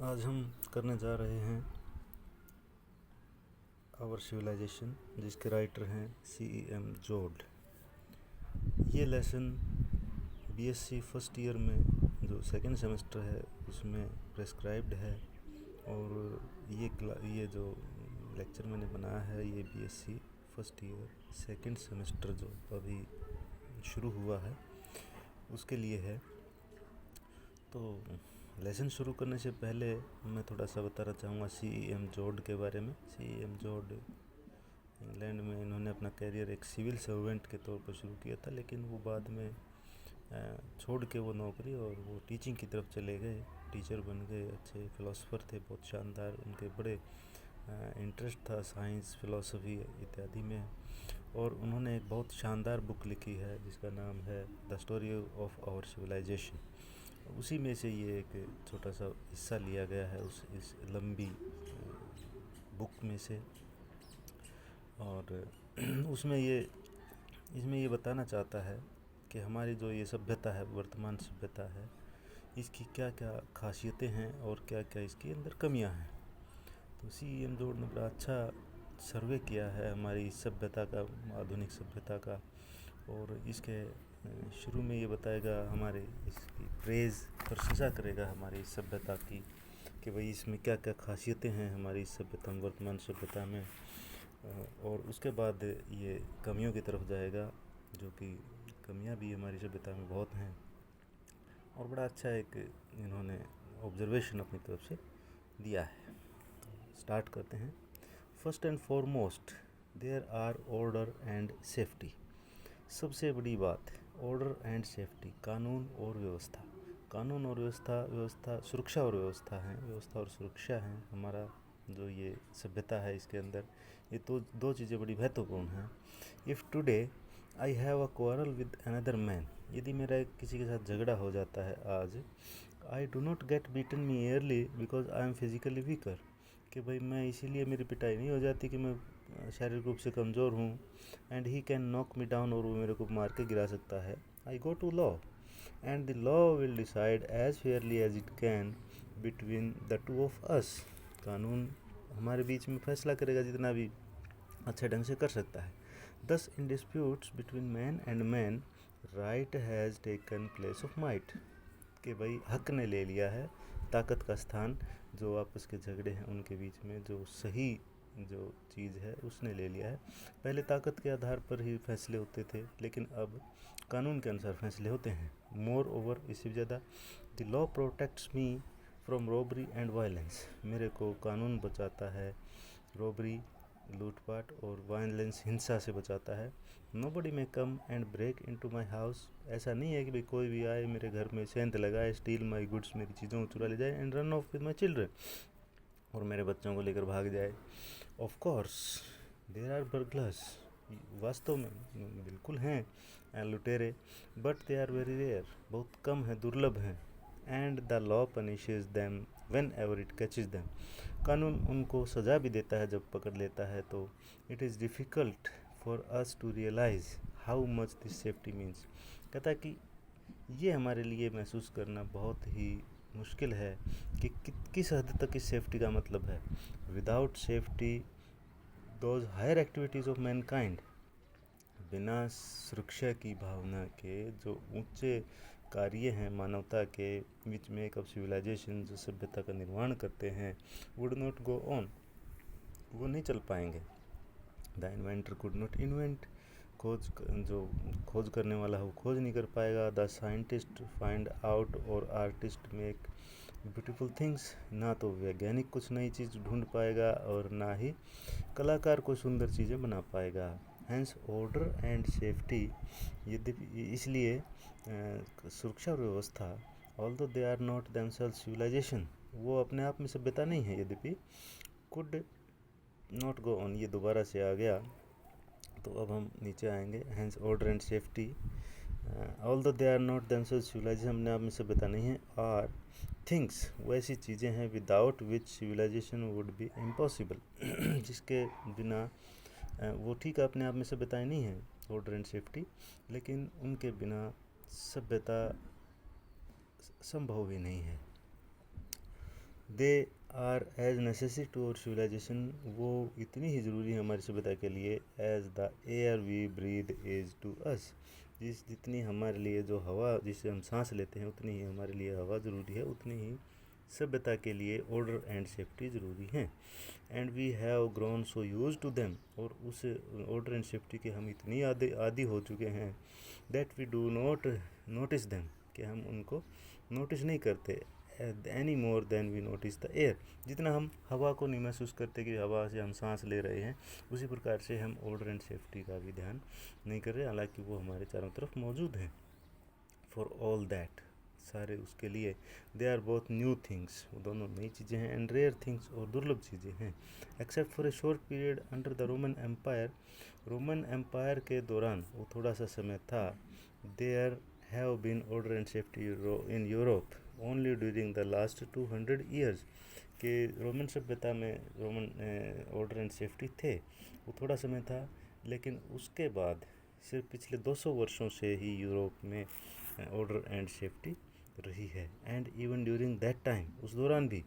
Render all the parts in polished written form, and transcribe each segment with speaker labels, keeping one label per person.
Speaker 1: आज हम करने जा रहे हैं आवर सिविलाइजेशन, जिसके राइटर हैं C.E.M. जोड। ये लेसन बीएससी फर्स्ट ईयर में जो सेकेंड सेमेस्टर है उसमें प्रेस्क्राइब्ड है। और ये जो लेक्चर मैंने बनाया है ये BSc first year second semester जो अभी शुरू हुआ है उसके लिए है। तो लेसन शुरू करने से पहले मैं थोड़ा सा बताना चाहूँगा C.E.M. जोड के बारे में। C.E.M. जोड इंग्लैंड में इन्होंने अपना करियर एक सिविल सर्वेंट के तौर पर शुरू किया था, लेकिन वो बाद में छोड़ के वो नौकरी और वो टीचिंग की तरफ चले गए, टीचर बन गए। अच्छे फ़िलासफ़र थे, बहुत शानदार, उनके बड़े इंटरेस्ट था साइंस, फ़िलासफ़ी इत्यादि में। और उन्होंने एक बहुत शानदार बुक लिखी है जिसका नाम है the story of our civilization. उसी में से ये एक छोटा सा हिस्सा लिया गया है इस लंबी बुक में से। और इसमें ये बताना चाहता है कि हमारी जो ये सभ्यता है, वर्तमान सभ्यता है, इसकी क्या क्या खासियतें हैं और क्या क्या इसके अंदर कमियां हैं। तो C.E.M. जोड ने बड़ा अच्छा सर्वे किया है हमारी इस सभ्यता का, आधुनिक सभ्यता का। और इसके शुरू में ये बताएगा, हमारे इसकी प्रेज़ प्रशंसा करेगा हमारी इस सभ्यता की कि भाई इसमें क्या क्या खासियतें हैं हमारी इस सभ्यता में, वर्तमान सभ्यता में। और उसके बाद ये कमियों की तरफ जाएगा, जो कि कमियां भी हमारी सभ्यता में बहुत हैं। और बड़ा अच्छा एक इन्होंने ऑब्जर्वेशन अपनी तरफ से दिया है। तो स्टार्ट करते हैं। First and foremost there are order and safety. सबसे बड़ी बात, ऑर्डर एंड सेफ्टी, कानून और व्यवस्था। कानून और व्यवस्था सुरक्षा और व्यवस्था है, व्यवस्था और सुरक्षा है। हमारा जो ये सभ्यता है इसके अंदर ये तो दो चीज़ें बड़ी महत्वपूर्ण हैं। If today I have a quarrel with another man, यदि मेरा किसी के साथ झगड़ा हो जाता है आज, I do not gate beaten me yearly because I am physically weaker, कि भाई मैं इसीलिए मेरी पिटाई नहीं हो जाती कि मैं शारीरिक रूप से कमज़ोर हूँ। And he can knock me down, और वो मेरे को मार के गिरा सकता है। I go to law and the law will decide as fairly as it can between the two of us. कानून हमारे बीच में फैसला करेगा जितना भी अच्छे ढंग से कर सकता है। Thus in disputes between man and man right has taken place of might, कि भाई हक ने ले लिया है ताकत का स्थान। जो आपस के झगड़े हैं उनके बीच में जो सही जो चीज़ है उसने ले लिया है। पहले ताकत के आधार पर ही फैसले होते थे, लेकिन अब कानून के अनुसार फैसले होते हैं। मोर ओवर, इससे ज़्यादा, the law protects me from robbery and violence, मेरे को कानून बचाता है रॉबरी, लूटपाट, और वायलेंस, हिंसा से बचाता है। Nobody may come and break into my house, ऐसा नहीं है कि भाई कोई भी आए मेरे घर में सेंध लगाए, स्टील माय गुड्स, मेरी चीज़ों को चुरा ले जाए, and run off with my children, और मेरे बच्चों को लेकर भाग जाए। Of course there are burglars, वास्तव में बिल्कुल हैं लुटेरे, but they are very rare, बहुत कम है, दुर्लभ हैं। And the law punishes them whenever it catches them, कानून उनको सज़ा भी देता है जब पकड़ लेता है। तो it is difficult for us to realize how much this safety means, कहता है कि ये हमारे लिए महसूस करना बहुत ही मुश्किल है कि किस हद तक इस सेफ्टी का मतलब है। Without safety those higher activities of mankind, बिना सुरक्षा की भावना के जो ऊंचे कार्य हैं मानवता के बीच में, एक अब सिविलाइजेशन जो सभ्यता का निर्माण करते हैं, वुड नॉट गो ऑन, वो नहीं चल पाएंगे। The inventor could not invent, जो खोज करने वाला है वो खोज नहीं कर पाएगा। द साइंटिस्ट फाइंड आउट और आर्टिस्ट मेक ब्यूटीफुल थिंग्स, ना तो वैज्ञानिक कुछ नई चीज़ ढूंढ पाएगा और ना ही कलाकार कोई सुंदर चीज़ें बना पाएगा। हैंस ऑर्डर एंड सेफ्टी, यद्यपि इसलिए सुरक्षा और व्यवस्था, although they are not themselves civilization, वो अपने आप में सभ्यता नहीं है, यद्यपि कुड नॉट गो ऑन, ये दोबारा से आ गया। तो अब हम नीचे आएंगे। Hence order and safety, although they are not themselves civilization, अपने आप में सभ्यता नहीं है। आर थिंग्स, वो ऐसी चीज़ें हैं without which civilization would be impossible, जिसके बिना वो ठीक अपने आप में सभ्यताएँ नहीं हैं, ऑर्डर एंड सेफ्टी, लेकिन उनके बिना सभ्यता संभव ही नहीं है। They are as necessary to our civilization, वो इतनी ही ज़रूरी है हमारी सभ्यता के लिए as the air we breathe is to us, जितनी हमारे लिए जो हवा जिससे हम सांस लेते हैं उतनी ही हमारे लिए हवा ज़रूरी है, उतनी ही सभ्यता के लिए ऑर्डर एंड सेफ्टी ज़रूरी है। And we have grown so used to them, और उस ऑर्डर एंड सेफ्टी के हम इतनी आदि हो चुके हैं that we do not notice them, कि हम उनको नोटिस नहीं करते any more than we notice the air, जितना हम हवा को नहीं महसूस करते कि हवा से हम सांस ले रहे हैं, उसी प्रकार से हम ऑर्डर एंड सेफ्टी का भी ध्यान नहीं कर रहे, हालांकि वो हमारे चारों तरफ मौजूद हैं। फॉर ऑल दैट, सारे उसके लिए, they are both new things, वो दोनों नई चीज़ें हैं, एंड रेयर थिंग्स, और दुर्लभ चीज़ें हैं। Except for a short period under the Roman Empire, Roman Empire के दौरान वो थोड़ा सा समय था, there have been order and safety in Europe only during the last 200 years, के रोमन सभ्यता में रोमन ऑर्डर एंड सेफ्टी थे, वो थोड़ा समय था, लेकिन उसके बाद सिर्फ पिछले 200 वर्षों से ही यूरोप में ऑर्डर एंड सेफ्टी रही है। And even during that time, उस दौरान भी,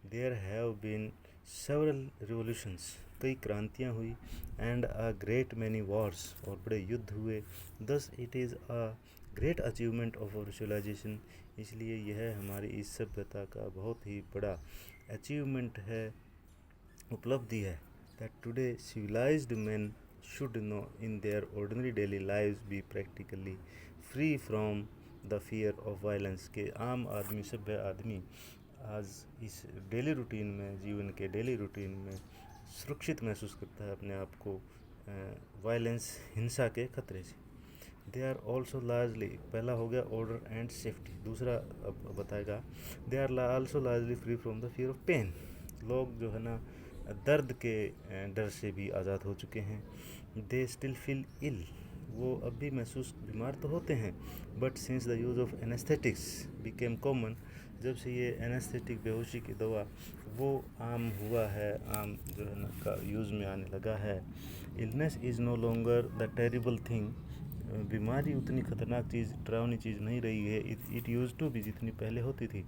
Speaker 1: there have been several revolutions, कई क्रांतियाँ हुई, and a great many wars, और बड़े युद्ध हुए। Thus it is a great achievement of our civilization, इसलिए यह हमारी इस सभ्यता का बहुत ही बड़ा अचीवमेंट है, उपलब्धि है, that today civilized man should know in their ordinary daily lives be practically free from the fear of violence, के आम आदमी, सभ्य आदमी आज इस डेली रूटीन में, जीवन के डेली रूटीन में सुरक्षित महसूस करता है अपने आप को वायलेंस, हिंसा के खतरे से। दे आर ऑल्सो लार्जली, पहला हो गया ऑर्डर एंड सेफ्टी, दूसरा अब बताएगा, they are also largely free from the fear of pain, लोग जो है ना दर्द के डर से भी आज़ाद हो चुके हैं। दे स्टिल फील इल, वो अब भी महसूस बीमार तो होते हैं, but since the use of anaesthetics became common, जब से ये एनेस्थेटिक बेहोशी की दवा वो आम हुआ है, आम जो है ना का यूज़ में आने लगा है। Illness is no longer the terrible thing, बीमारी उतनी ख़तरनाक चीज़, डरावनी चीज़ नहीं रही है, इट यूज़ टू भी, जितनी पहले होती थी।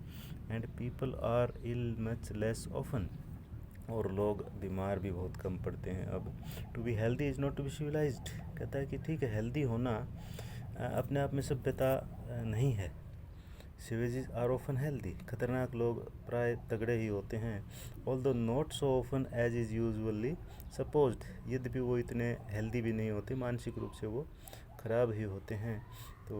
Speaker 1: And people are ill much less often, और लोग बीमार भी बहुत कम पड़ते हैं अब। To be healthy is not to be civilized, कहता है कि ठीक है, हेल्दी होना अपने आप में सभ्यता नहीं है। सिवेजेस आर ऑफन हेल्दी, खतरनाक लोग प्राय तगड़े ही होते हैं। Although not so often as is usually supposed, यद्यपि वो इतने हेल्दी भी नहीं होते, मानसिक रूप से वो ख़राब ही होते हैं। तो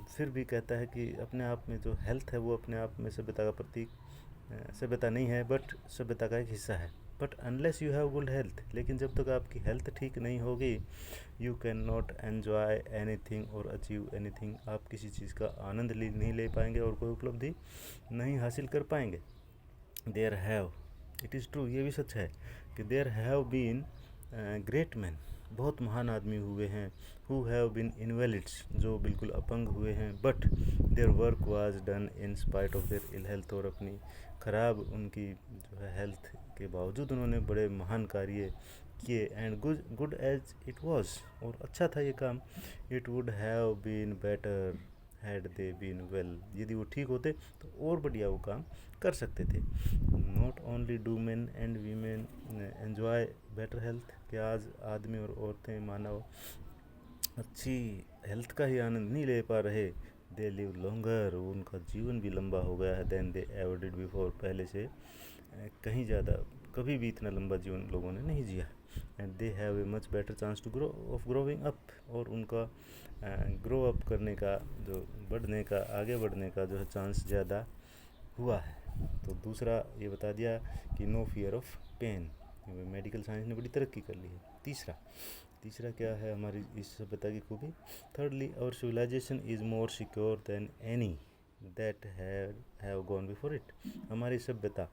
Speaker 1: फिर भी कहता है कि अपने आप में जो हेल्थ है वो अपने आप में सभ्यता का प्रतीक, सभ्यता नहीं है, बट सभ्यता का एक हिस्सा है। But unless you have good health, लेकिन जब तक आपकी हेल्थ ठीक नहीं होगी, you can not enjoy anything और अचीव एनीथिंग, आप किसी चीज़ का आनंद नहीं ले पाएंगे और कोई उपलब्धि नहीं हासिल कर पाएंगे। There have, it is true, ये भी सच है कि there have been great man, बहुत महान आदमी हुए हैं, हु हैव बीन इनवैलिड्स, जो बिल्कुल अपंग हुए हैं, but their work was done in spite of their ill health, और अपनी ख़राब उनकी जो है हेल्थ के बावजूद उन्होंने बड़े महान कार्य किए। And good as it was, और अच्छा था ये काम। It would have been better had they been well, यदि वो ठीक होते तो और बढ़िया वो काम कर सकते थे। Not only do main and women enjoy better health, कि आज आदमी और औरतें, मानव अच्छी हेल्थ का ही आनंद नहीं ले पा रहे, दे लिव लॉन्गर, उनका जीवन भी लंबा हो गया है, than they ever did before, पहले से कहीं ज़्यादा, कभी भी इतना लंबा जीवन लोगों ने नहीं जिया। And they have a much better chance to growing up, और उनका ग्रो अप करने का, जो बढ़ने का, आगे बढ़ने का जो है चांस ज़्यादा हुआ है। तो दूसरा ये बता दिया कि no fear of pain, medical science ने बड़ी तरक्की कर ली है। तीसरा क्या है हमारी इस सभ्यता की खूबी? Thirdly, our civilization is more secure than any that have gone before it, हमारी सभ्यता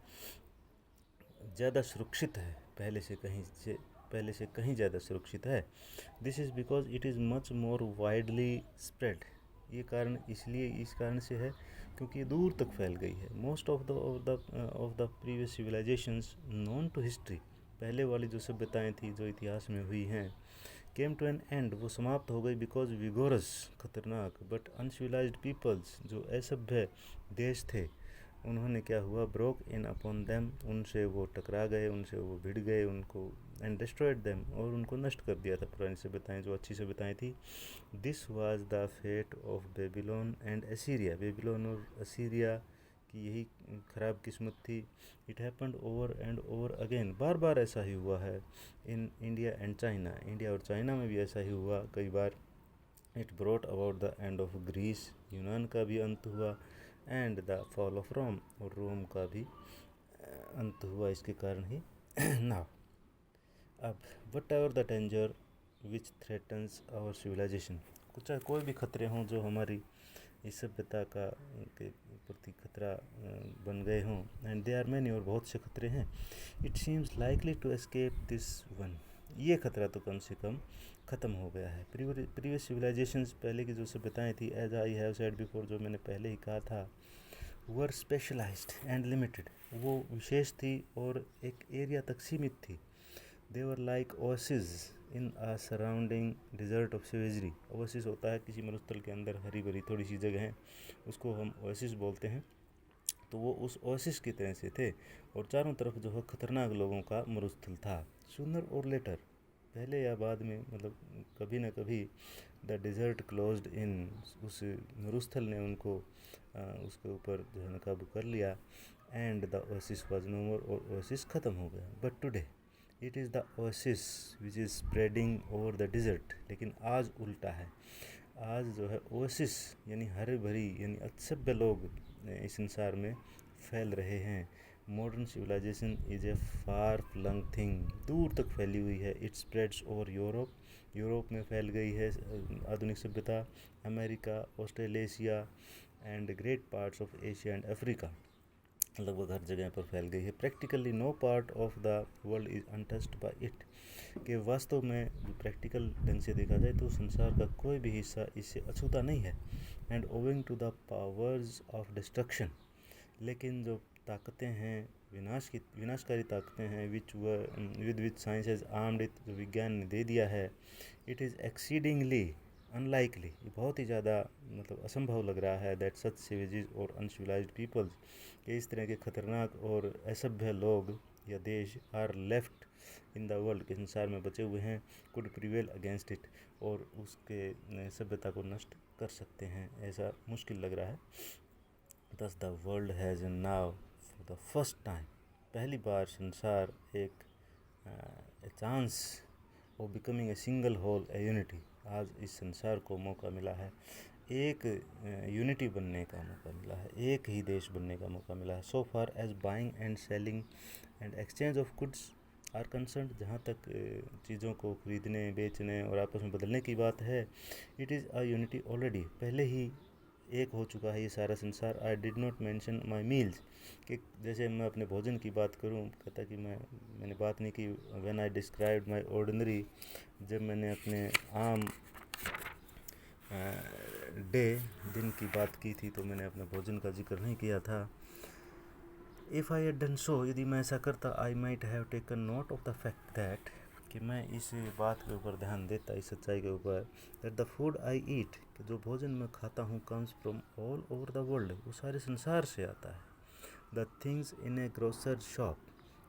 Speaker 1: ज़्यादा सुरक्षित है, पहले से कहीं ज़्यादा सुरक्षित है। This is because it is much more widely spread, ये कारण इसलिए, इस कारण से है क्योंकि दूर तक फैल गई है। Most of the previous civilizations known to history, पहले वाली जो सभ्यताएं थी जो इतिहास में हुई हैं, केम टू एन एंड, वो समाप्त हो गई, बिकॉज विगोरस, खतरनाक, बट अनसिविलाइज्ड पीपल्स, जो असभ्य देश थे, उन्होंने क्या हुआ, ब्रोक इन अपॉन देम, उनसे वो टकरा गए, उनसे वो भिड़ गए उनको, एंड डिस्ट्रॉयड देम, और उनको नष्ट कर दिया था पुरानी सभ्यताएं जो अच्छी सभ्यताएं थी। This was the fate of Babylon and Assyria, Babylon और असीरिया की यही ख़राब किस्मत थी। It happened over and over again, बार बार ऐसा ही हुआ है। In India and China, India और चाइना में भी ऐसा ही हुआ कई बार। It brought about the end of Greece, यूनान का भी अंत हुआ, and the fall of Rome, और रोम का भी अंत हुआ इसके कारण ही। नाउ अब whatever the danger which threatens our civilization, कुछ कोई भी खतरे हों जो हमारी इस सभ्यता का के प्रति खतरा बन गए हों, एंड दे आर मैनी, और बहुत से खतरे हैं। It seems likely to escape this one, ये खतरा तो कम से कम ख़त्म हो गया है। प्रीवियस सिविलाइजेशंस, पहले की जो सभ्यताएं थी, as I have said before, जो मैंने पहले ही कहा था, वर स्पेशलाइज्ड एंड लिमिटेड, वो विशेष थी और एक एरिया तक सीमित थी। They were like oasis in a surrounding desert of savagery, oasis होता है किसी मरुस्थल के अंदर हरी भरी थोड़ी सी जगह है, उसको हम ओएसिस बोलते हैं। तो वो उस ओएसिस की तरह से थे, और चारों तरफ जो है खतरनाक लोगों का मरुस्थल था। सूनर और लेटर, पहले या बाद में, मतलब कभी ना कभी, द डिज़र्ट क्लोज्ड इन, उस मरुस्थल ने उनको उसके ऊपर जो है काबू कर लिया, and the oasis was no more, और ओएसिस ख़त्म हो गया। But today it is the oasis which is spreading over the desert, लेकिन आज उल्टा है। आज जो है ओएसिस यानी हरे भरी यानी असभ्य लोग इस संसार में फैल रहे हैं। Modern civilization is a far flung thing, दूर तक फैली हुई है। It spreads over Europe, Europe में फैल गई है आधुनिक सभ्यता, America, Australasia and great parts of Asia and Africa, लगभग हर जगह पर फैल गई है। Practically no part of the world is untouched by it, कि वास्तव में प्रैक्टिकल ढंग से देखा जाए तो संसार का कोई भी हिस्सा इससे अछूता नहीं है। And owing to the powers of destruction, लेकिन जो ताकतें हैं विनाशकारी ताकतें हैं, with which science has armed it, जो विज्ञान ने दे दिया है, इट इज़ एक्सीडिंगली अनलाइकली, ये बहुत ही ज़्यादा मतलब असंभव लग रहा है, दैट सच सेवेजेस और अनसिविलाइज्ड पीपल्स, कि इस तरह के खतरनाक और असभ्य लोग या देश are left in the world, के संसार में बचे हुए हैं, कुड प्रिवेल अगेंस्ट इट, और उसके सभ्यता को नष्ट कर सकते हैं, ऐसा मुश्किल लग रहा है। Thus the world has now for the first time, पहली बार संसार एक chance of becoming a single whole a unity, आज इस संसार को मौका मिला है, एक यूनिटी बनने का मौका मिला है, एक ही देश बनने का मौका मिला है। So far as buying and selling and exchange of goods are concerned, जहाँ तक चीज़ों को खरीदने बेचने और आपस में बदलने की बात है, it is a unity already, पहले ही एक हो चुका है ये सारा संसार। I did not mention my meals, कि जैसे मैं अपने भोजन की बात करूं, कहता कि मैंने बात नहीं की, when I described my ordinary, जब मैंने अपने आम दिन की बात की थी तो मैंने अपने भोजन का जिक्र नहीं किया था। If I had done so, यदि मैं ऐसा करता, I might have taken note of the fact that, कि मैं इस बात के ऊपर ध्यान देता, इस सच्चाई के ऊपर, दैट द फूड आई ईट, कि जो भोजन मैं खाता हूँ, comes from all over the world, वो सारे संसार से आता है। The things in A grocer shop,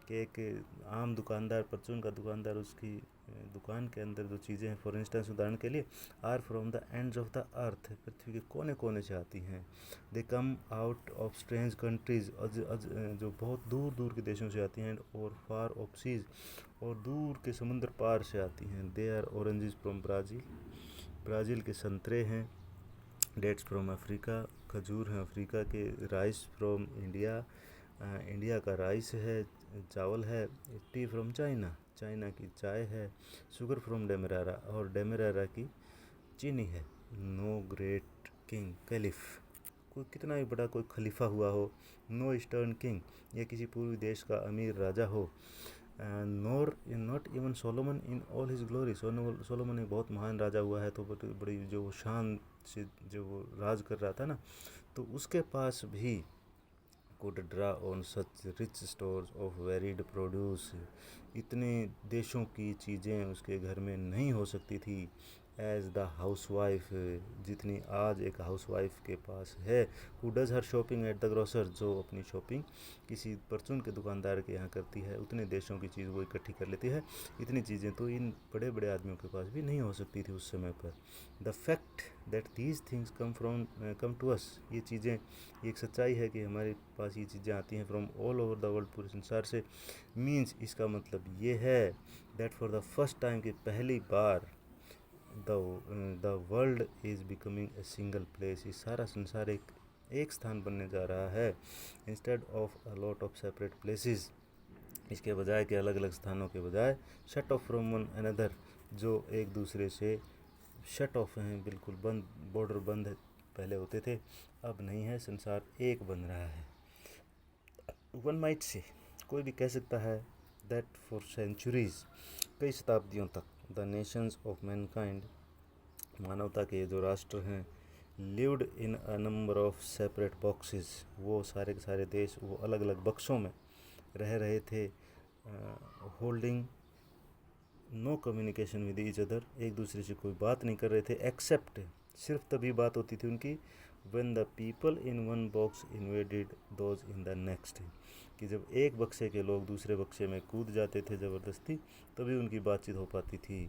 Speaker 1: कि एक आम दुकानदार, परचून का दुकानदार, उसकी दुकान के अंदर जो चीज़ें हैं, फॉर इंस्टेंस उदाहरण के लिए, are from the ends of the earth, पृथ्वी के कोने कोने से आती हैं। They come out of strange countries, जो बहुत दूर दूर के देशों से आती हैं, और फार ऑफ सीज, और दूर के समुद्र पार से आती हैं। They are oranges from Brazil, Brazil के संतरे हैं। डेट्स फ्रॉम अफ्रीका, खजूर हैं अफ्रीका के। राइस फ्रॉम इंडिया, इंडिया का राइस है, चावल है। टी फ्रॉम चाइना, चाइना की चाय है। शुगर फ्रॉम डेमेरारा, और डेमेरारा की चीनी है। नो ग्रेट किंग कैलिफ, कोई कितना भी बड़ा कोई खलीफा हुआ हो। नो ईस्टर्न किंग, या किसी पूर्वी देश का अमीर राजा हो। Nor not even Solomon in all his glory, Solomon एक बहुत महान राजा हुआ है, तो बड़ी जो शान से जो वो राज कर रहा था ना, तो उसके पास भी could draw on such rich stores of varied produce, इतने देशों की चीज़ें उसके घर में नहीं हो सकती थी, एज द हाउसवाइफ, जितनी आज एक हाउसवाइफ के पास है, who does her shopping at the grocer, जो अपनी शॉपिंग किसी परचून के दुकानदार के यहाँ करती है, उतने देशों की चीज़ वो इकट्ठी कर लेती है। इतनी चीज़ें तो इन बड़े बड़े आदमियों के पास भी नहीं हो सकती थी उस समय पर। The fact that these things come to us, ये चीज़ें, ये एक सच्चाई है कि हमारे पास ये चीज़ें आती हैं from all over the world, पूरे संसार से। मीन्स, इसका मतलब ये है that for the first time, कि पहली बार the world is becoming a single place, ये सारा संसार एक स्थान बनने जा रहा है, instead of a lot of separate places, इसके बजाय कि अलग अलग स्थानों के बजाय, shut off from one another, जो एक दूसरे से शट ऑफ हैं, बिल्कुल बंद, बॉर्डर बंद पहले होते थे, अब नहीं है, संसार एक बन रहा है। वन माइट से, कोई भी कह सकता है, दैट फॉर सेंचुरीज, कई शताब्दियों तक, द नेशंस ऑफ मैनकाइंड, मानवता के जो राष्ट्र हैं, lived in a number of separate boxes, वो सारे के सारे देश वो अलग अलग बक्सों में रह रहे थे, holding no communication with each other, एक दूसरे से कोई बात नहीं कर रहे थे, एक्सेप्ट, सिर्फ तभी बात होती थी उनकी, when the people in one box invaded those in the next, कि जब एक बक्से के लोग दूसरे बक्से में कूद जाते थे ज़बरदस्ती, तभी उनकी बातचीत हो पाती थी।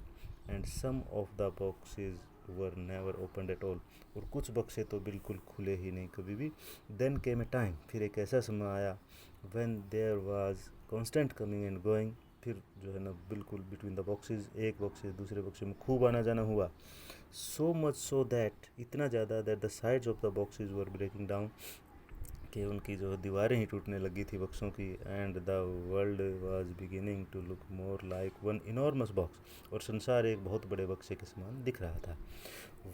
Speaker 1: And some of the boxes were never opened at all, और कुछ बक्से तो बिल्कुल खुले ही नहीं कभी भी। देन केम ए टाइम, फिर एक ऐसा समय आया, when there was constant coming and going, फिर जो है ना बिल्कुल बिटवीन द बॉक्सेस, एक बॉक्स से दूसरे बॉक्स में खूब आना जाना हुआ। सो मच सो दैट, इतना ज़्यादा, that the sides of the boxes were breaking down, कि उनकी जो दीवारें ही टूटने लगी थी बक्सों की। And the world was beginning to look more like one enormous box, और संसार एक बहुत बड़े बक्से के समान दिख रहा था।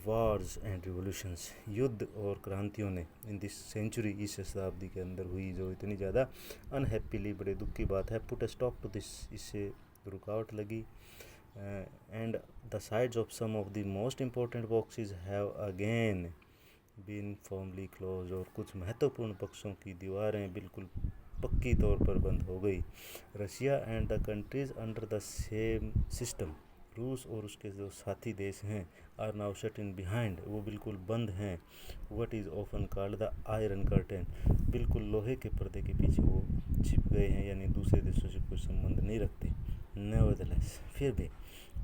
Speaker 1: वार्स एंड रिवोल्यूशंस, युद्ध और क्रांतियों ने इन दिस सेंचुरी, इस शताब्दी के अंदर हुई, जो इतनी ज़्यादा अनहैप्पीली, बड़े दुख की बात है, put a stop to this, इससे रुकावट लगी। And the sides of some of the most important boxes have again been formally close, और कुछ महत्वपूर्ण पक्षों की दीवारें बिल्कुल पक्की तौर पर बंद हो गई। Russia and the countries under the same system, रूस और उसके जो साथी देश हैं, are now shut in behind, वो बिल्कुल बंद हैं। What is often called the iron curtain, बिल्कुल लोहे के पर्दे के पीछे वो छिप गए हैं, यानी दूसरे देशों से कोई संबंध नहीं रखते। नेवरदलेस, फिर भी,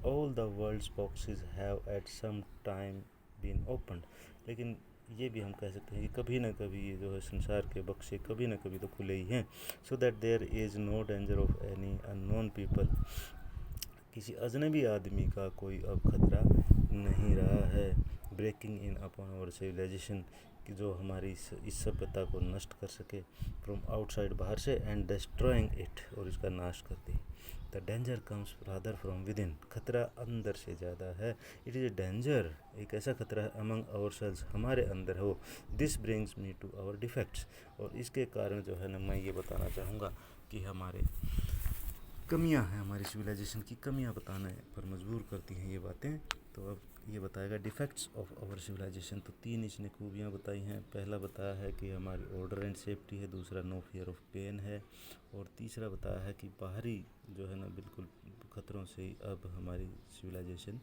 Speaker 1: all the world's boxes have at some time been opened, लेकिन ये भी हम कह सकते हैं कि कभी ना कभी ये जो है संसार के बक्से कभी ना कभी तो खुले ही हैं। So that there is no danger of any unknown people, किसी अजनबी आदमी का कोई अब खतरा नहीं रहा है। Breaking in upon our civilisation, कि जो हमारी इस सभ्यता को नष्ट कर सके, फ्रॉम आउटसाइड, बाहर से, एंड डिस्ट्रॉइंग इट, और इसका नाश कर दे। The danger comes rather from within, खतरा अंदर से ज़्यादा है। इट इज़ ए डेंजर, एक ऐसा खतरा है, अमंग आवर सेल्स, हमारे अंदर हो। This brings me to our defects, और इसके कारण जो है ना मैं ये बताना चाहूँगा कि हमारे कमियां हैं, हमारी सिविलाइजेशन की कमियां बताने पर मजबूर करती हैं ये बातें। तो अब ये बताएगा डिफेक्ट्स ऑफ आवर सिविलाइजेशन। तो 3 इसने खूबियाँ बताई हैं। पहला बताया है कि हमारी ऑर्डर एंड सेफ्टी है, दूसरा नो फियर ऑफ पेन है, और तीसरा बताया है कि बाहरी जो है ना बिल्कुल खतरों से ही अब हमारी सिविलाइजेशन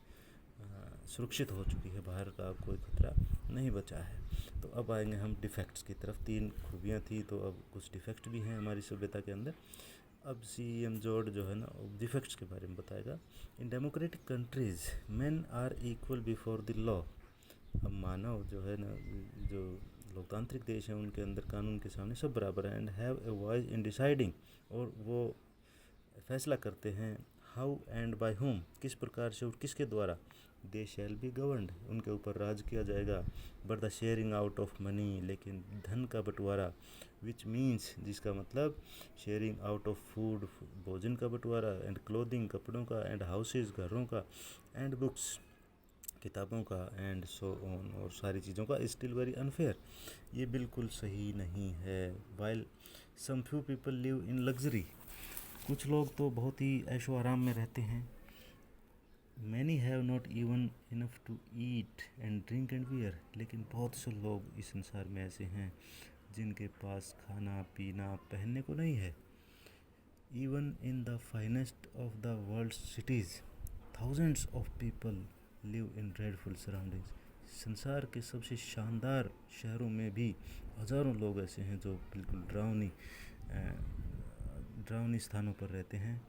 Speaker 1: सुरक्षित हो चुकी है, बाहर का अब कोई खतरा नहीं बचा है। तो अब आएंगे हम डिफेक्ट्स की तरफ। 3 खूबियाँ थी, तो अब कुछ डिफेक्ट भी हैं हमारी सभ्यता के अंदर। अब CM जॉर्ज जो है ना डिफेक्ट्स के बारे में बताएगा। In democratic countries men are equal before the law, अब मानव जो है ना, जो लोकतांत्रिक देश हैं उनके अंदर कानून के सामने सब बराबर हैं। And have a voice in deciding, और वो फैसला करते हैं, हाउ एंड बाय होम, किस प्रकार से और किसके द्वारा। दे शैल बी गवर्नड, उनके ऊपर राज किया जाएगा। But the sharing out of money, लेकिन धन का बंटवारा, विच मीन्स, जिसका मतलब शेयरिंग आउट ऑफ फूड, भोजन का बंटवारा, एंड क्लोथिंग, कपड़ों का, एंड हाउसेज, घरों का, एंड बुक्स, किताबों का, एंड सो ऑन, और सारी चीज़ों का, स्टिल वेरी अनफेयर, ये बिल्कुल सही नहीं है। While some few people live in luxury, कुछ लोग तो बहुत ही ऐशो आराम में रहते हैं। Many have not even enough to eat and drink and wear, लेकिन बहुत से लोग इस संसार में ऐसे हैं जिनके पास खाना पीना पहनने को नहीं है। Even in the finest of the world cities thousands of people live in dreadful surroundings. संसार के सबसे शानदार शहरों में भी हज़ारों लोग ऐसे हैं जो बिल्कुल डरावनी स्थानों पर रहते हैं।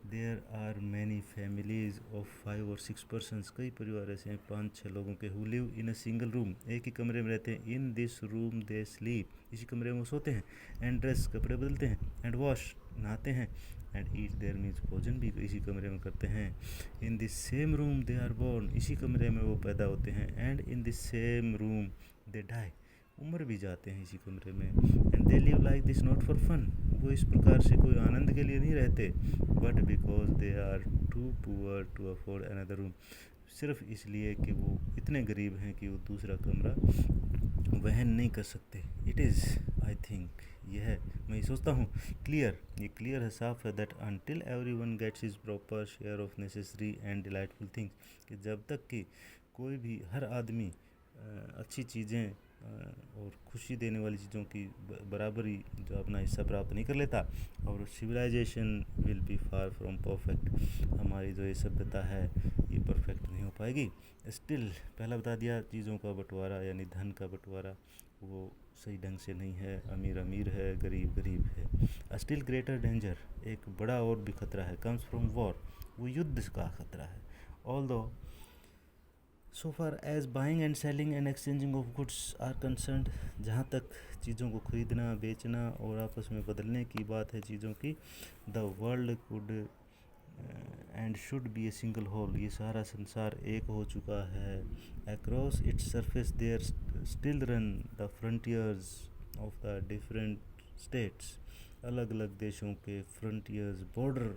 Speaker 1: There are many families of 5 और 6 पर्सनस, कई परिवार ऐसे हैं 5-6 लोगों के, who live in a single room, एक ही कमरे में रहते हैं। In this room they sleep, इसी कमरे में वो सोते हैं। एंड ड्रेस, कपड़े बदलते हैं। एंड वॉश, नहाते हैं। एंड ईट देयर मील्स, भोजन भी इसी कमरे में करते हैं। In this same room they are born, इसी कमरे में वो पैदा होते हैं। And in this same room they die, उम्र भी जाते हैं इसी कमरे में। And they live like this not for fun, वो इस प्रकार से कोई आनंद के लिए नहीं रहते, but because they are too poor to afford another room, सिर्फ इसलिए कि वो इतने गरीब हैं कि वो दूसरा कमरा वहन नहीं कर सकते। इट इज़, आई थिंक, यह है, मैं सोचता हूँ, क्लियर, ये क्लियर है, साफ है, that until everyone gets his proper share of necessary and delightful things, कि जब तक कि कोई भी, हर आदमी अच्छी चीज़ें और खुशी देने वाली चीज़ों की बराबरी जो अपना हिस्सा प्राप्त नहीं कर लेता, और civilisation will be far from perfect, हमारी जो ये सभ्यता है ये परफेक्ट नहीं हो पाएगी। स्टिल, पहला बता दिया, चीज़ों का बंटवारा यानी धन का बंटवारा वो सही ढंग से नहीं है, अमीर अमीर है, गरीब गरीब है। स्टिल ग्रेटर डेंजर, एक बड़ा और भी खतरा है, कम्स फ्रॉम वॉर, वो युद्ध का खतरा है। Although so far as buying and selling and exchanging of goods are concerned, जहाँ तक चीज़ों को खरीदना, बेचना और आपस में बदलने की बात है चीज़ों की, the world could and should be a single whole, ये सारा संसार एक हो चुका है। Across its surface there still run the frontiers of the different states, अलग अलग देशों के फ्रंटियर्स, बॉर्डर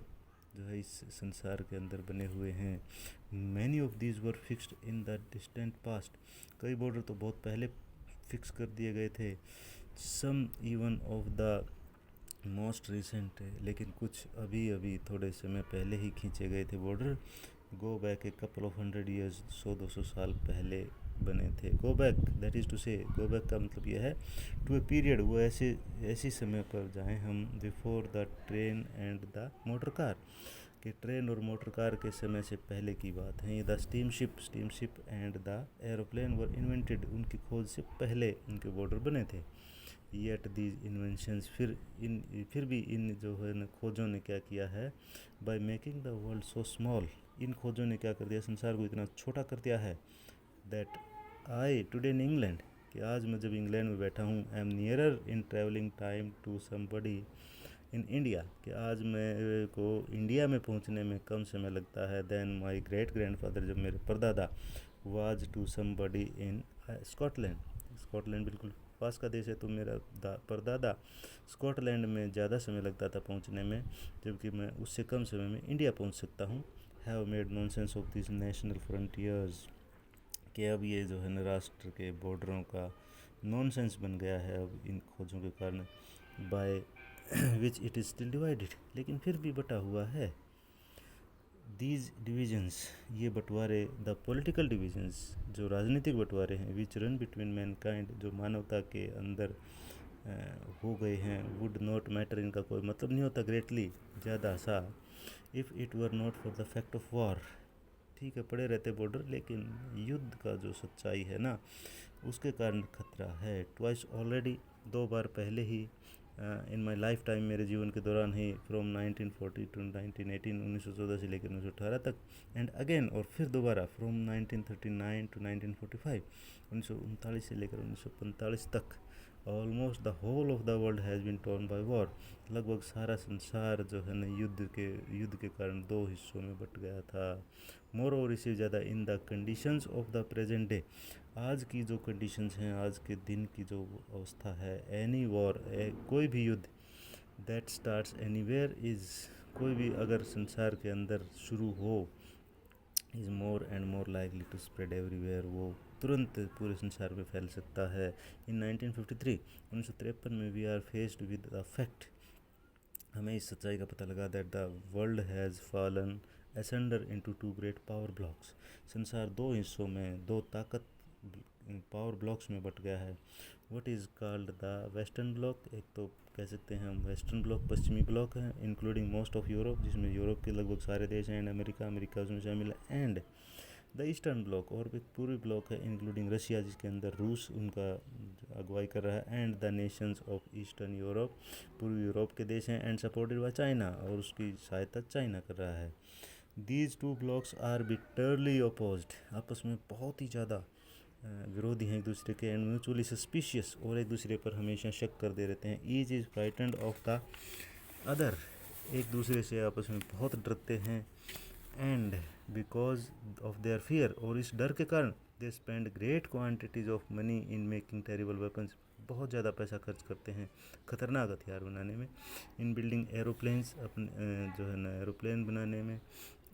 Speaker 1: जो है इस संसार के अंदर बने हुए हैं। Many of these were fixed in the distant past, कई बॉर्डर तो बहुत पहले फिक्स कर दिए गए थे। Some even of the most recent, लेकिन कुछ अभी अभी थोड़े समय पहले ही खींचे गए थे border. Go back a couple of 100 years, 100-200 साल पहले बने थे। Go back, that is to say, go back का मतलब यह है टू ए पीरियड, वो ऐसी समय पर जाएं हम, before the train and the motor car, कि ट्रेन और मोटर कार के समय से पहले की बात है। The steamship and the aeroplane were invented, उनकी खोज से पहले उनके बॉर्डर बने थे। येट दीज इन्वेंशंस, फिर भी इन जो है न खोजों ने क्या किया है, by making the world so small, इन खोजों ने क्या कर दिया, संसार को इतना छोटा कर दिया है। That I today in England, कि आज मैं जब इंग्लैंड में बैठा हूँ, I am nearer in travelling time to somebody in India, कि आज मेरे को इंडिया में पहुँचने में कम समय लगता है देन माई ग्रेट ग्रैंडफादर, जब मेरे परदादा, was to somebody in Scotland, Scotland बिल्कुल पास का देश है, तो मेरा परदादा स्कॉटलैंड में ज़्यादा समय लगता था पहुंचने में, जबकि मैं उससे कम समय में इंडिया पहुंच सकता हूं। Have made nonsense of this national frontiers, कि अब ये जो है न राष्ट्र के बॉर्डरों का नॉनसेंस बन गया है अब इन खोजों के कारण। By which it is still divided, लेकिन फिर भी बटा हुआ है। दीज डिविजन्स, ये बंटवारे, द पॉलिटिकल डिविजन्स, जो राजनीतिक बंटवारे हैं, विच रन बिटवीन मैनकाइंड, जो मानवता के अंदर हो गए हैं, वुड नॉट मैटर, इनका कोई मतलब नहीं होता ग्रेटली, ज़्यादा सा, if it were not for the fact of war, ठीक है पड़े रहते बॉर्डर, लेकिन युद्ध का जो सच्चाई है ना, उसके कारण खतरा है। ट्वाइस ऑलरेडी, 2 बार पहले ही, इन माई लाइफ टाइम, मेरे जीवन के दौरान ही, फ्रॉम 1940 टू 1918, 1914 से लेकर 1918 तक, एंड अगेन, और फिर दोबारा, फ्रॉम 1939 टू 1945, 1939 से लेकर 1945 तक। Almost the whole of the world has been torn by war, लगभग सारा संसार जो है ना युद्ध के कारण 2 हिस्सों में बट गया था। मोर और इससे ज़्यादा in the conditions of the present day, आज की जो कंडीशंस हैं, आज के दिन की जो अवस्था है, एनी वॉर, कोई भी युद्ध, दैट स्टार्ट्स एनीवेयर इज़, कोई भी अगर संसार के अंदर शुरू हो, is more and more likely to spread everywhere, वो तुरंत पूरे संसार में फैल सकता है। इन 1953, 1953 में, we are faced with the fact, हमें इस सच्चाई का पता लगा, that the world has fallen asunder into 2 great power blocs, संसार 2 हिस्सों में, 2 ताकत पावर ब्लॉक्स में बट गया है। What is called the western block, एक तो कह सकते हैं हम वेस्टर्न ब्लॉक, पश्चिमी ब्लॉक है, इंक्लूडिंग मोस्ट ऑफ यूरोप, जिसमें यूरोप के लगभग सारे देश हैं, एंड अमेरिका उसमें शामिल है, एंड द ईस्टर्न ब्लॉक, और एक पूर्वी ब्लॉक है इंक्लूडिंग रशिया जिसके अंदर रूस उनका अगुवाई कर रहा है, and the Nations of eastern Europe, पूर्वी यूरोप के देश हैं, एंड सपोर्टेड बाय चाइना, और उसकी सहायता चाइना कर रहा है। These two blocs are bitterly opposed, आपस में बहुत ही ज़्यादा विरोधी हैं एक दूसरे के, एंड म्यूचुअली सस्पिशियस, और एक दूसरे पर हमेशा शक करते रहते हैं। Each is frightened of the other, एक दूसरे से आपस में बहुत डरते हैं, and because of their fear, और इस डर के कारण they spend great quantities of money in making terrible weapons, बहुत ज़्यादा पैसा खर्च करते हैं खतरनाक हथियार बनाने में, इन बिल्डिंग एरोप्लेन्स, अपने जो है ना एरोप्लेन बनाने में,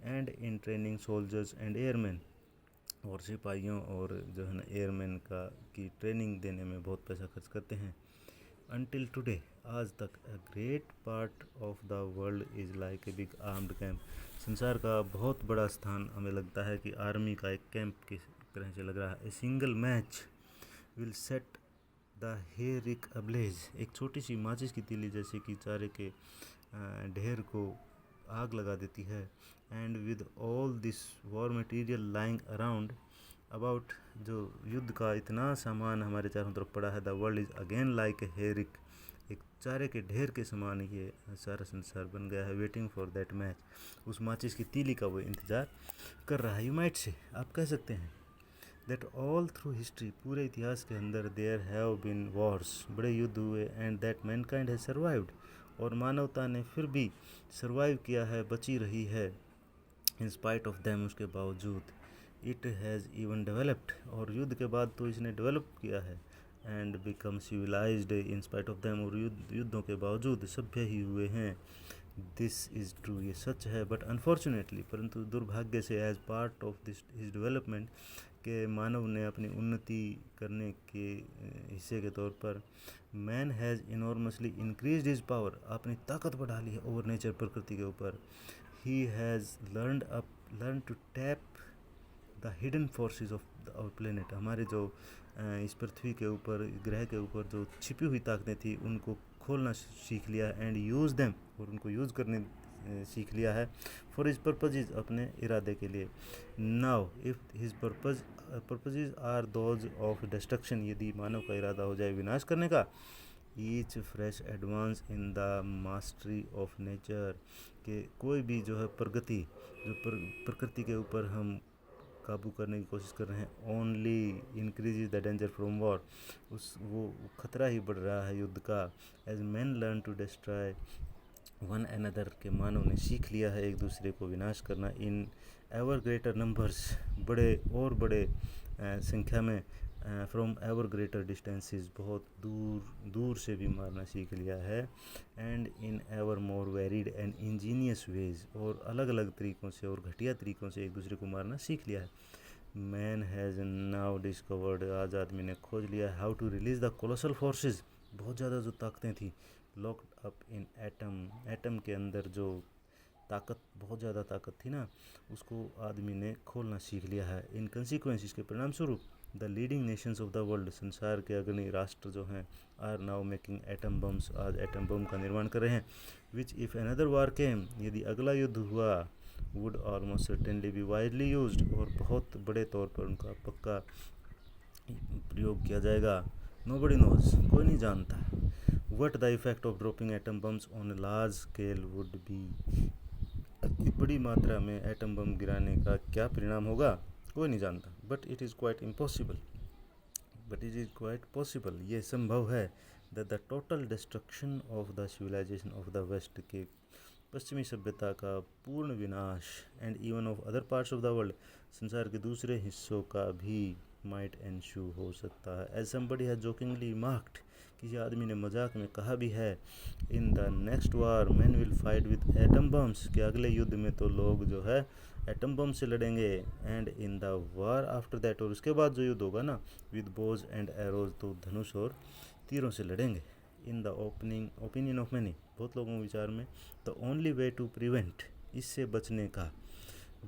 Speaker 1: and in training soldiers and airman, और सिपाहियों और जो है ना एयरमैन की ट्रेनिंग देने में बहुत पैसा खर्च करते हैं। अनटिल टुडे, आज तक, a great part of the world is like a big armed camp, संसार का बहुत बड़ा स्थान हमें लगता है कि आर्मी का एक कैंप की तरह से लग रहा है। A single match will set the Herrick ablaze, एक छोटी सी माचिस की तीली जैसे कि चारे के ढेर को आग लगा देती है। And with all this war material lying around about, जो युद्ध का इतना सामान हमारे चारों तरफ पड़ा है, the world is again like a Herrick, एक चारे के ढेर के समान ये सारा संसार बन गया है। वेटिंग फॉर दैट मैच, उस माचिस की तीली का वो इंतज़ार कर रहा है। यू माइट से, आप कह सकते हैं, दैट ऑल थ्रू हिस्ट्री, पूरे इतिहास के अंदर, देयर हैव बीन वॉर्स, बड़े युद्ध हुए, and that Mankind has survived, और मानवता ने फिर भी सर्वाइव किया है, बची रही है, इन स्पाइट ऑफ देम, उसके बावजूद। इट हैज़ इवन डेवलप्ड, और युद्ध के बाद तो इसने डेवलप किया है, and become civilised in spite of them, और युद्धों के बावजूद सभ्य ही हुए हैं। दिस इज़ ट्रू, ये सच है, बट अनफॉर्चुनेटली, परंतु दुर्भाग्य से, as part of this his development, के मानव ने अपनी उन्नति करने के हिस्से के तौर पर, man has enormously increased his power, अपनी ताकत बढ़ा ली है ओवर नेचर, प्रकृति के ऊपर। He has learn to tap the hidden forces of our planet, हमारे जो इस पृथ्वी के ऊपर, ग्रह के ऊपर जो छिपी हुई ताकतें थी, उनको खोलना सीख लिया, एंड यूज़ देम, और उनको यूज़ करने सीख लिया है, फॉर हिज पर्पजेज, अपने इरादे के लिए। Now if his purposes are those of destruction, यदि मानव का इरादा हो जाए विनाश करने का, each fresh advance in the mastery of nature, के कोई भी जो है प्रगति, जो प्रकृति के ऊपर हम काबू करने की कोशिश कर रहे हैं, only increase the danger from war, वो खतरा ही बढ़ रहा है युद्ध का। As man learn to destroy one another, के मानव ने सीख लिया है एक दूसरे को विनाश करना, इन एवर ग्रेटर नंबर्स, बड़े और बड़े संख्या में, फ्रॉम एवर ग्रेटर डिस्टेंसेस, बहुत दूर दूर से भी मारना सीख लिया है, and in ever more varied and ingenious ways, और अलग अलग तरीक़ों से और घटिया तरीक़ों से एक दूसरे को मारना सीख लिया है। मैन हैज़ नाउ डिस्कवर्ड, आज आदमी ने खोज लिया, how to release the colossal forces, बहुत ज़्यादा जो ताकतें थी, locked up in atom, atom के अंदर जो ताकत, बहुत ज़्यादा ताकत थी ना, उसको आदमी ने खोलना सीख लिया है। इन कंसिक्वेंस, इसके परिणाम स्वरूप, the leading nations of the world, संसार के अग्रणी राष्ट्र जो हैं, are now making atom bombs, आज एटम बम का निर्माण कर रहे हैं, विच इफ़ अनदर वार केम, यदि अगला युद्ध हुआ, would almost certainly B widely used, और बहुत बड़े तौर पर उनका पक्का प्रयोग किया जाएगा। नोबडी नोज, कोई नहीं जानता। What the effect of dropping atom bombs on a large scale would be, बड़ी मात्रा में एटम बम गिराने का क्या परिणाम होगा, कोई नहीं जानता। But it is quite possible, ये संभव है, that the total destruction of the civilisation of the west, के पश्चिमी सभ्यता का पूर्ण विनाश, and even of other parts of the world, संसार के दूसरे हिस्सों का भी, माइट एंशू, हो सकता है। As somebody has jokingly marked, किसी आदमी ने मजाक में कहा भी है, in the next war man will fight with atom bombs, कि अगले युद्ध में तो लोग जो है एटम बम से लड़ेंगे, and in the war after that, और उसके बाद जो युद्ध होगा ना, विद बोज एंड एरोज, तो धनुष और तीरों से लड़ेंगे। In the opinion of many, बहुत लोगों के विचार में, the only way to prevent, इससे बचने का,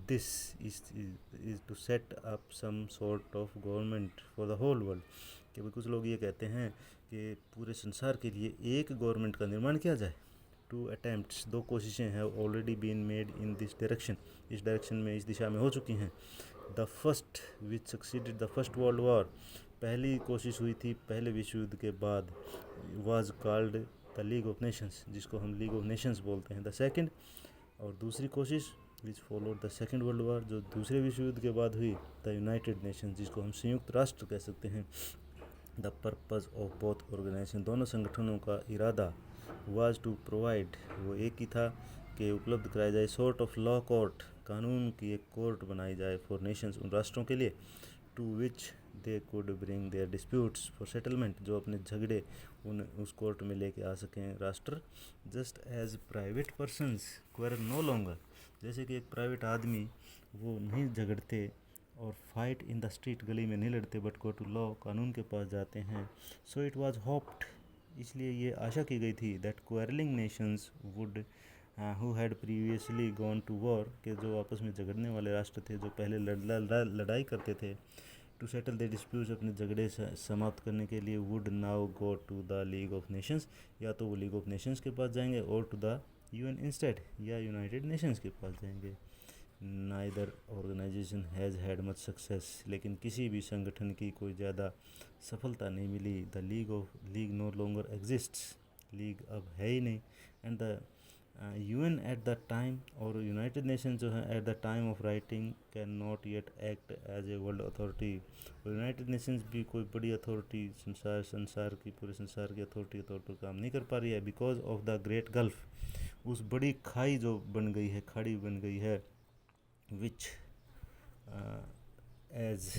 Speaker 1: this is to set up some sort of government for the whole world, कि कुछ लोग ये कहते हैं कि पूरे संसार के लिए एक गवर्नमेंट का निर्माण किया जाए, 2 अटैम्प्ट्स, 2 कोशिशें हैं already been made in this direction, इस डायरेक्शन में, इस दिशा में हो चुकी हैं। The first which succeeded the first world war, पहली कोशिश हुई थी पहले विश्व युद्ध के बाद, was called the League of Nations, जिसको हम लीग ऑफ नेशंस बोलते हैं। द सेकंड, और दूसरी कोशिश which followed the second world war, जो दूसरे विश्व युद्ध के बाद हुई, द यूनाइटेड नेशंस, जिसको हम संयुक्त राष्ट्र कह सकते हैं। The purpose of both organisation, दोनों संगठनों का इरादा, वाज टू प्रोवाइड, वो एक ही था कि उपलब्ध कराया जाए, सॉर्ट ऑफ लॉ कोर्ट, कानून की एक कोर्ट बनाई जाए फॉर नेशंस, उन राष्ट्रों के लिए, to which they could bring their disputes for settlement, जो अपने झगड़े उस कोर्ट में लेके आ सकें राष्ट्र। Just as private persons quarrel no longer, जैसे कि एक प्राइवेट आदमी वो नहीं झगड़ते और फाइट इन द स्ट्रीट, गली में नहीं लड़ते, बट गो टू लॉ, कानून के पास जाते हैं। सो इट वाज होप्ड, इसलिए ये आशा की गई थी, that quarrelling nations would who had previously gone to war, के जो आपस में झगड़ने वाले राष्ट्र थे, जो पहले लड़ाई करते थे, टू सेटल द डिस्प्यूट्स, अपने झगड़े समाप्त करने के लिए, would now go to the League of Nations, या तो वो लीग ऑफ नेशंस के पास जाएंगे, और टू द यूएन इंस्टेड, या यूनाइटेड नेशंस के पास जाएंगे। Neither organisation has had much success, लेकिन किसी भी संगठन की कोई ज़्यादा सफलता नहीं मिली। The league no longer exists, league अब है ही नहीं। And the UN at the time, और यूनाइटेड नेशन जो है at the time of writing can not yet act as a world authority, और यूनाइटेड नेशंस भी कोई बड़ी अथॉरिटी, संसार की, पूरे संसार की अथॉरिटी के तौर पर काम नहीं कर पा रही है, because of the great gulf, उस बड़ी खाई जो बन गई है, खाड़ी बन गई है, विच एज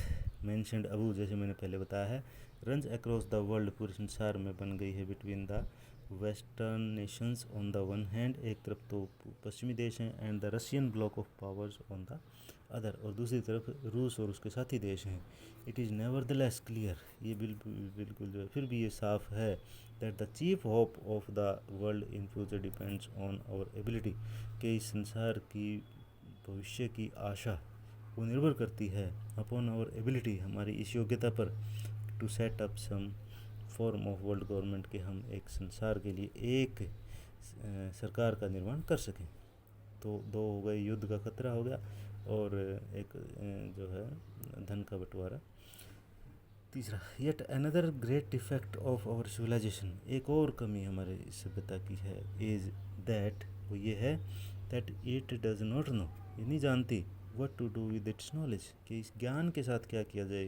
Speaker 1: मैंशनड अबू, जैसे मैंने पहले बताया है, रन्स अक्रॉस द वर्ल्ड, पूरे संसार में बन गई है, between the western Nations on the one hand, एक तरफ तो पश्चिमी देश हैं, and the Russian block of powers on the other, और दूसरी तरफ रूस और उसके साथी देश हैं। इट इज़ नेवरदलेस क्लियर, ये बिल्कुल जो है फिर भी ये साफ है, that the chief hope of the world in future depends on our ability, कि इस संसार की भविष्य की आशा वो निर्भर करती है अपॉन आवर एबिलिटी, हमारी इस योग्यता पर, to set up some form of world government, के हम एक संसार के लिए एक सरकार का निर्माण कर सकें। तो 2 हो गए, युद्ध का खतरा हो गया, और एक जो है धन का बंटवारा। तीसरा, yet another great defect of our civilisation, एक और कमी हमारे सभ्यता की है, इज़ दैट, वो ये है, that it does not know, ये नहीं जानती, what to do with its knowledge, कि इस ज्ञान के साथ क्या किया जाए,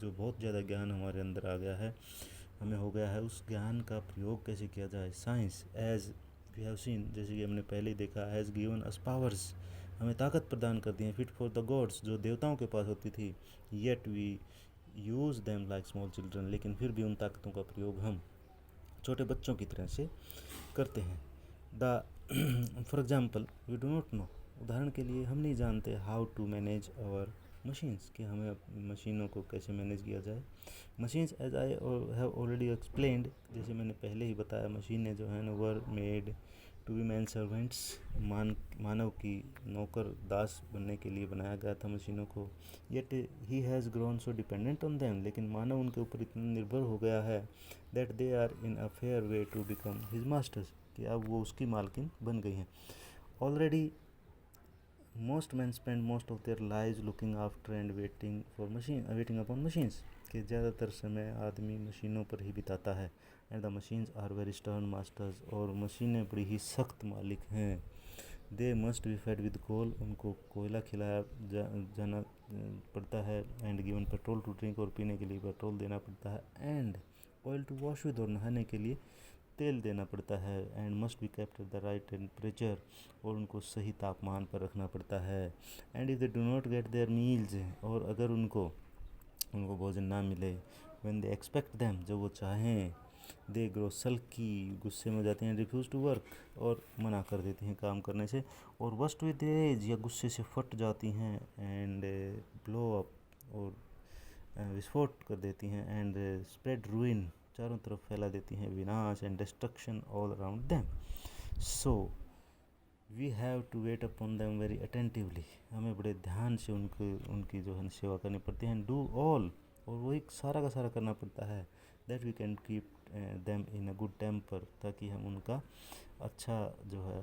Speaker 1: जो बहुत ज़्यादा ज्ञान हमारे अंदर आ गया है, हमें हो गया है, उस ज्ञान का प्रयोग कैसे किया जाए। Science as we have seen, जैसे कि हमने पहले ही देखा, हैज़ गिवन अस पावर्स, हमें ताकत प्रदान कर दी है, फिट फॉर द गॉड्स, जो देवताओं के पास होती थी, yet we use them like small children, लेकिन फिर भी उन ताकतों का प्रयोग हम छोटे बच्चों की तरह से करते हैं। The for example we do not know, उदाहरण के लिए हम नहीं जानते, how to manage our machines, कि हमें मशीनों को कैसे मैनेज किया जाए। Machines as I have already explained, जैसे मैंने पहले ही बताया, मशीनें जो हैं were made to be man servants, मानव की नौकर दास बनने के लिए बनाया गया था मशीनों को। Yet he has grown so dependent on them, लेकिन मानव उनके ऊपर इतना निर्भर हो गया है, that they are in a fair way to become his masters, कि अब वो उसकी मालकिन बन गई हैं। ऑलरेडी most men spend most of their lives looking after and waiting upon machines, कि ज़्यादातर समय आदमी मशीनों पर ही बिताता है। And the machines are very stern masters, और मशीनें बड़ी ही सख्त मालिक हैं। They must be fed with coal, उनको कोयला खिलाया जाना पड़ता है, and given petrol to drink, और पीने के लिए पेट्रोल देना पड़ता है, and oil to wash with, और नहाने के लिए तेल देना पड़ता है, and must be kept at the right temperature, और उनको सही तापमान पर रखना पड़ता है। And if they do not get their meals, और अगर उनको भोजन ना मिले, व्हेन दे एक्सपेक्ट देम, जब वो चाहें, दे ग्रो सल्की, गुस्से में हो जाते हैं, रिफ्यूज़ टू वर्क, और मना कर देती हैं काम करने से, और वर्स्ट विद एज, या गुस्से से फट जाती हैं, एंड ब्लो अप, और विस्फोट कर देती हैं, एंड स्प्रेड रूइन, चारों तरफ फैला देती हैं विनाश, and destruction all around them. So we have to wait upon them very attentively, हमें बड़े ध्यान से उनकी जो है सेवा करनी पड़ती है, एंड डू ऑल, और वो एक सारा का सारा करना पड़ता है, that we can keep them in a good temper, ताकि हम उनका अच्छा जो है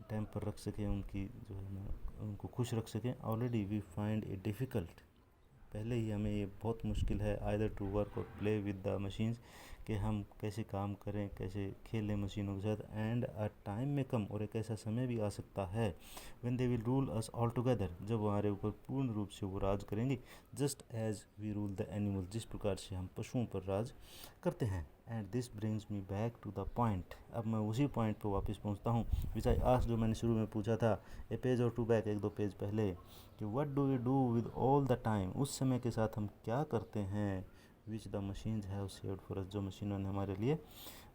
Speaker 1: टेम्पर रख सकें, उनकी जो है ना उनको खुश रख सकें। Already we find it difficult, पहले ही हमें ये बहुत मुश्किल है either to work or play with the machines, कि हम कैसे काम करें, कैसे खेलें मशीनों के साथ। एंड अ टाइम में कम, और एक ऐसा समय भी आ सकता है when they will rule us all together, जब हमारे ऊपर पूर्ण रूप से वो राज करेंगे, just as we rule the animal, जिस प्रकार से हम पशुओं पर राज करते हैं। And this brings me back to the point, अब मैं उसी पॉइंट पर वापस पहुंचता हूं विच आई आस्क्ड, जो मैंने शुरू में पूछा था a page or two back, एक दो पेज पहले, कि what do we do with all the time, उस समय के साथ हम क्या करते हैं, which the machines have saved for us, जो मशीनों ने हमारे लिए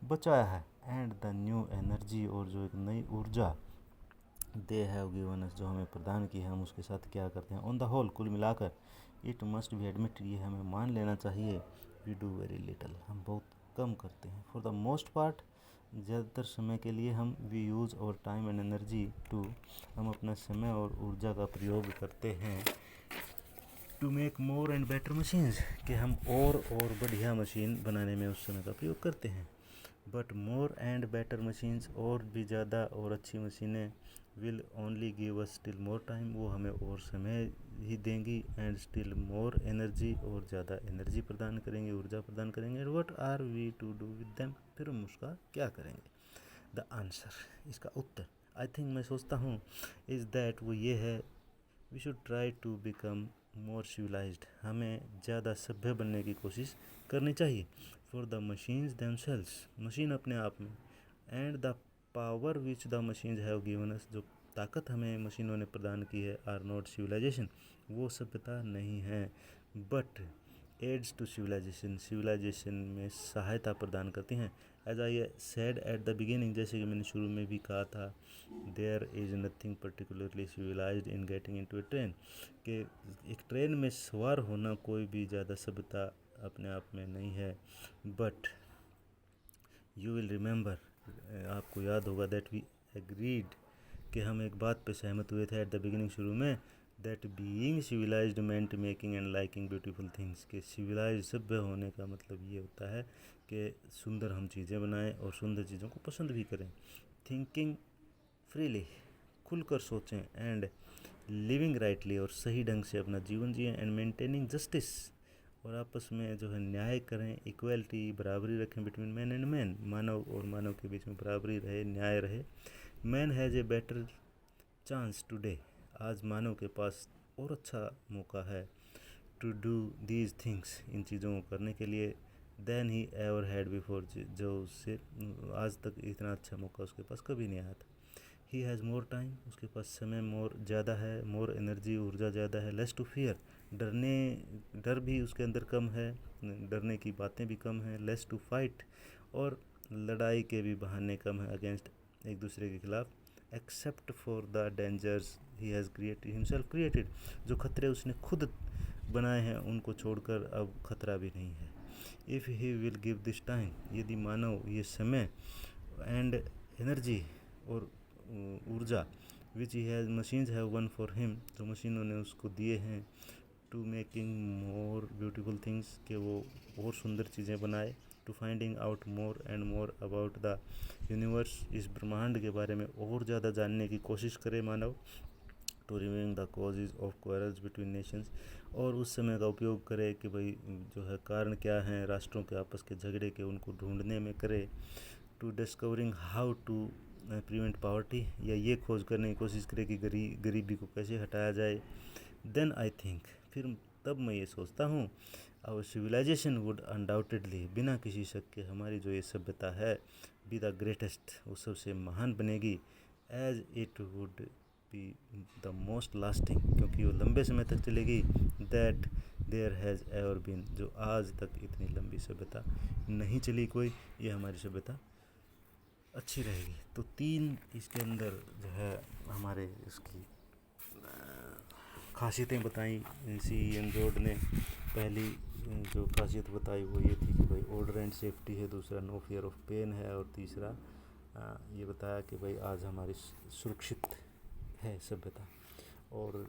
Speaker 1: बचाया है। एंड द न्यू एनर्जी, और जो एक नई ऊर्जा दे हैव गिवन अस, जो हमें प्रदान की है, हम उसके साथ क्या करते हैं। ऑन द होल, कुल मिलाकर, इट मस्ट बी एडमिट, ये हमें मान लेना चाहिए, वी डू वेरी लिटल, हम बहुत कम करते हैं। फॉर द मोस्ट पार्ट, ज़्यादातर समय के लिए हम we use our time and energy to, हम अपना समय और ऊर्जा का प्रयोग करते हैं to make more and better machines, कि हम और बढ़िया मशीन बनाने में उस समय का प्रयोग करते हैं। But more and better machines, और भी ज़्यादा और अच्छी मशीनें, will only give us still more time, वो हमें और समय ही देंगी, एंड स्टिल मोर एनर्जी, और ज़्यादा एनर्जी प्रदान करेंगे, ऊर्जा प्रदान करेंगे। And what are we to do with them, फिर हम उसका क्या करेंगे। द आंसर, इसका उत्तर, आई थिंक, मैं सोचता हूँ, इज़ दैट, वो ये है, we should try to become more civilised, हमें ज़्यादा सभ्य बनने की कोशिश करनी चाहिए। For the machines themselves, machine अपने आप में, and the power which the machines have given us, जो ताकत हमें मशीनों ने प्रदान की है, आर नॉट सिविलाइजेशन, वो सभ्यता नहीं है, but aids to civilisation, civilisation में सहायता प्रदान करती हैं। As I said at the beginning, जैसे कि मैंने शुरू में भी कहा था, there is nothing particularly civilised in getting into a train, कि एक ट्रेन में सवार होना कोई भी ज़्यादा सभ्यता अपने आप में नहीं है। बट यू विल रिमेंबर, आपको याद होगा, दैट वी एग्रीड, कि हम एक बात पे सहमत हुए थे एट द बिगिनिंग, शुरू में, that being civilised meant making and liking beautiful things, के सिविलाइज, सभ्य होने का मतलब ये होता है कि सुंदर हम चीज़ें बनाएं और सुंदर चीज़ों को पसंद भी करें। थिंकिंग फ्रीली, खुलकर सोचें, एंड लिविंग राइटली, और सही ढंग से अपना जीवन जिएं, एंड मेंटेनिंग जस्टिस, और आपस में जो है न्याय करें, इक्वलिटी, बराबरी रखें बिटवीन मैन एंड मैन, मानव और मानव के बीच में बराबरी रहे, न्याय रहे। Man has a better chance today, आज मानव के पास और अच्छा मौका है, टू डू दीज थिंग्स, इन चीज़ों को करने के लिए, than he ever had before, जो उससे आज तक इतना अच्छा मौका उसके पास कभी नहीं आया था। ही हैज़ मोर टाइम, उसके पास समय मोर ज़्यादा है, मोर एनर्जी, ऊर्जा ज़्यादा है, लेस टू फियर, डर भी उसके अंदर कम है, डरने की बातें भी कम हैं, लेस टू फाइट, और लड़ाई के भी बहाने कम हैं अगेंस्ट, एक दूसरे के खिलाफ, except for the dangers he has created himself created, जो खतरे उसने खुद बनाए हैं उनको छोड़कर अब खतरा भी नहीं है। If he will give this time, यदि मानव ये समय, एंड एनर्जी, और ऊर्जा, which he has machines have won for him, जो मशीनों ने उसको दिए हैं, to making more beautiful things, के वो और सुंदर चीज़ें बनाए, to finding out more and more about the universe, इस ब्रह्मांड के बारे में और ज़्यादा जानने की कोशिश करे मानव, to reviewing the causes of quarrels between nations, और उस समय का उपयोग करे कि भाई जो है कारण क्या हैं राष्ट्रों के आपस के झगड़े के, उनको ढूंढने में करे, to discovering how to prevent poverty, या ये खोज करने की कोशिश करे कि गरीबी को कैसे हटाया जाए। देन आई थिंक, फिर तब मैं ये सोचता हूँ, आवर सिविलाइजेशन वुड अनडाउटेडली, बिना किसी शक के, हमारी जो ये सभ्यता है, बी द ग्रेटेस्ट, वो सबसे महान बनेगी, as it would be the most lasting, क्योंकि वो लंबे समय तक चलेगी, that there has ever been, जो आज तक इतनी लंबी सभ्यता नहीं चली कोई, ये हमारी सभ्यता अच्छी रहेगी। तो 3 इसके अंदर जो है हमारे इसकी खासियतें बताई CEM जोड ने। पहली जो खासियत बताई वो ये थी कि भाई ऑर्डर एंड सेफ्टी है, दूसरा नो फियर ऑफ पेन है, और तीसरा ये बताया कि भाई आज हमारी सुरक्षित है सभ्यता। और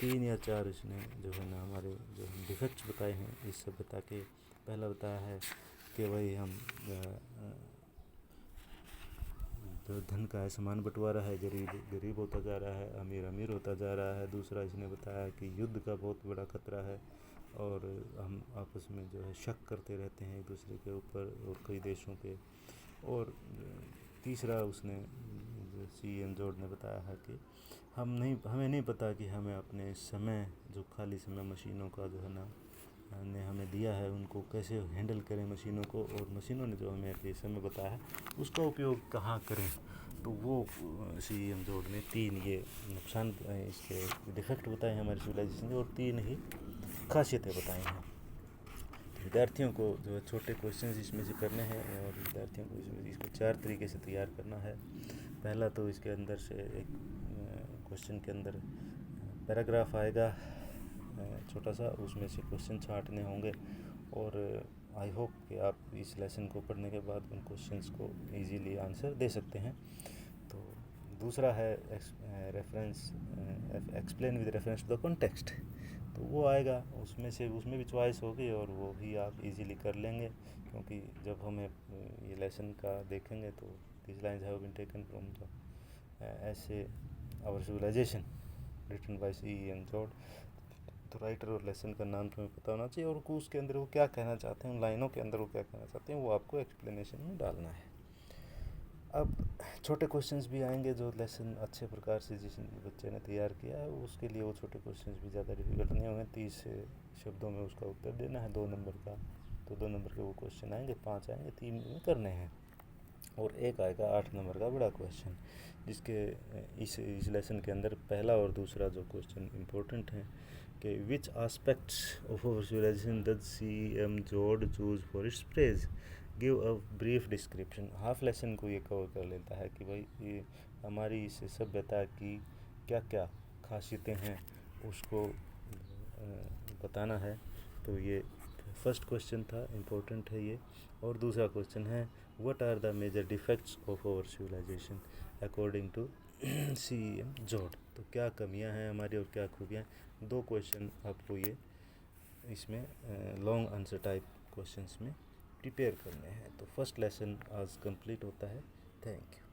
Speaker 1: 3 या 4 इसने जो है ना हमारे जो डिफेक्ट्स बताए हैं इस सभ्यता के। पहला बताया है कि भाई हम जो धन का है समान बंटवारा है, गरीब गरीब होता जा रहा है, अमीर अमीर होता जा रहा है। दूसरा इसने बताया कि युद्ध का बहुत बड़ा खतरा है और हम आपस में जो है शक करते रहते हैं एक दूसरे के ऊपर और कई देशों पे। और तीसरा उसने CM जॉर्ज ने बताया है कि हमें नहीं पता कि हमें अपने समय, जो खाली समय मशीनों का जो है ना ने हमें दिया है, उनको कैसे हैंडल करें मशीनों को, और मशीनों ने जो हमें ये समय बताया है उसका उपयोग कहाँ करें। तो वो CM जॉर्ज ने 3 ये नुकसान, इसके डिफेक्ट बताए हैं हमारे सिविलाइजेशन के, और 3 ही खासियतें बताई हैं। विद्यार्थियों को जो है छोटे क्वेश्चंस इसमें से करने हैं और विद्यार्थियों को इसको 4 तरीके से तैयार करना है। पहला तो इसके अंदर से एक क्वेश्चन के अंदर पैराग्राफ आएगा छोटा सा, उसमें से क्वेश्चन छांटने होंगे और आई होप कि आप इस लेसन को पढ़ने के बाद उन क्वेश्चंस को इजीली आंसर दे सकते हैं। तो दूसरा है reference, explain with reference to the context, तो वो आएगा, उसमें भी चॉइस होगी और वो भी आप इजीली कर लेंगे, क्योंकि जब हमें ये लेसन का देखेंगे तो this lines have been taken from the essay our civilisation written by CM George. तो राइटर और लेसन का नाम तुम्हें पता होना चाहिए और उसके अंदर वो क्या कहना चाहते हैं, उन लाइनों के अंदर वो क्या कहना चाहते हैं वो आपको एक्सप्लेनेशन में डालना है। अब छोटे क्वेश्चंस भी आएंगे जो लेसन अच्छे प्रकार से जिस बच्चे ने तैयार किया है उसके लिए वो छोटे क्वेश्चंस भी ज़्यादा डिफिकल्ट नहीं होंगे। 30 शब्दों में उसका उत्तर देना है 2 नंबर का, तो 2 नंबर के वो क्वेश्चन आएंगे, 5 आएंगे, 3 में करने हैं और एक आएगा 8 नंबर का बड़ा क्वेश्चन, जिसके इस लेसन के अंदर पहला और दूसरा जो क्वेश्चन इम्पोर्टेंट हैं कि which aspects of our civilisation does CM George choose for its praise, give a brief description. Half lesson को ये कवर कर लेता है कि भाई ये हमारी इस सभ्यता की क्या क्या खासियतें हैं उसको बताना है। तो ये फर्स्ट क्वेश्चन था, इम्पोर्टेंट है ये। और दूसरा क्वेश्चन है what are the major defects of our civilisation according to CM George, तो क्या कमियां हैं हमारी और क्या खूबियाँ। 2 क्वेश्चन आपको ये इसमें लॉन्ग आंसर टाइप क्वेश्चंस में प्रिपेयर करने हैं। तो फर्स्ट लेसन आज कंप्लीट होता है। Thank you.